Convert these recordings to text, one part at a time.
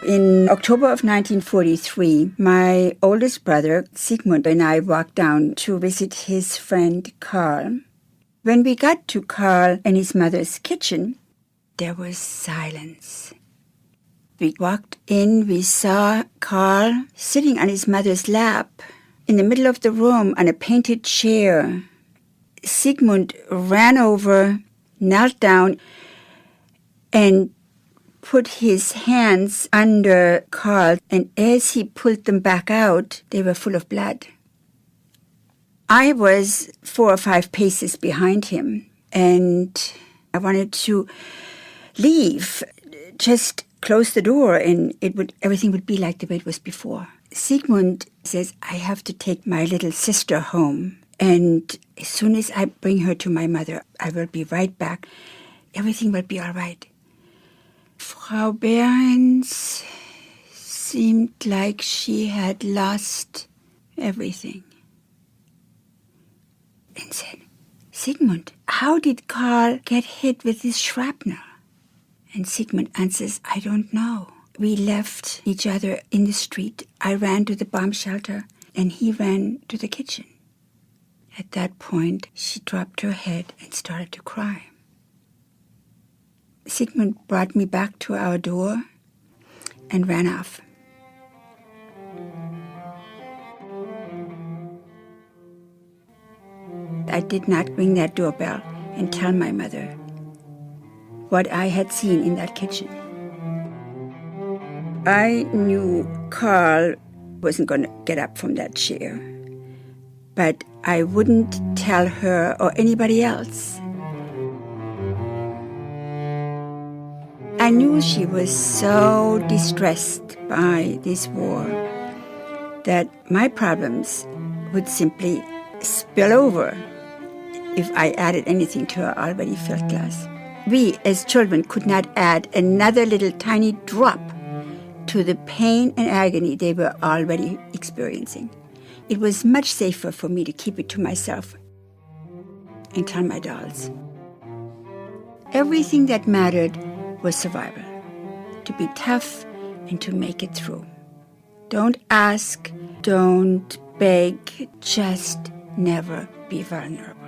In October of 1943, my oldest brother, Sigmund, and I walked down to visit his friend Karl. When we got to Karl and his mother's kitchen, there was silence. We walked in, we saw Karl sitting on his mother's lap in the middle of the room on a painted chair. Sigmund ran over, knelt down, and put his hands under Karl, and as he pulled them back out, they were full of blood. I was 4 or 5 paces behind him, and I wanted to leave, just close the door, and everything would be like the way it was before. Sigmund says, I have to take my little sister home, and as soon as I bring her to my mother, I will be right back. Everything will be all right. Frau Behrens seemed like she had lost everything. And said, Sigmund, how did Karl get hit with this shrapnel? And Sigmund answers, I don't know. We left each other in the street. I ran to the bomb shelter, and he ran to the kitchen. At that point, she dropped her head and started to cry. Sigmund brought me back to our door and ran off. I did not ring that doorbell and tell my mother what I had seen in that kitchen. I knew Karl wasn't going to get up from that chair, but I wouldn't tell her or anybody else. I knew she was so distressed by this war that my problems would simply spill over if I added anything to her already filled glass. We, as children, could not add another little tiny drop to the pain and agony they were already experiencing. It was much safer for me to keep it to myself and tell my dolls. Everything that mattered was survival, to be tough and to make it through. Don't ask, don't beg, just never be vulnerable.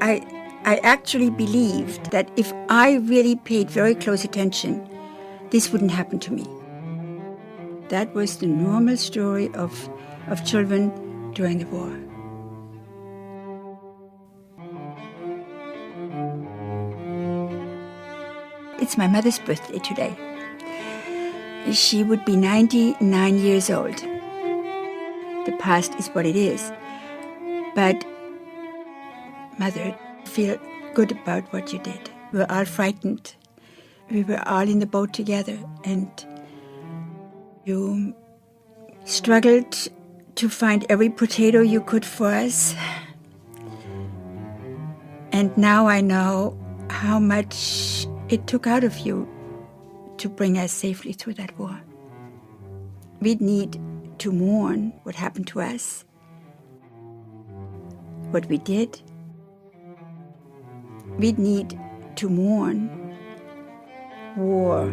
I actually believed that if I really paid very close attention, this wouldn't happen to me. That was the normal story of children during the war. It's my mother's birthday today. She would be 99 years old. The past is what it is. But, Mother, feel good about what you did. We were all frightened. We were all in the boat together, and you struggled to find every potato you could for us. And now I know how much it took out of you to bring us safely through that war. We'd need to mourn what happened to us, what we did. We'd need to mourn war.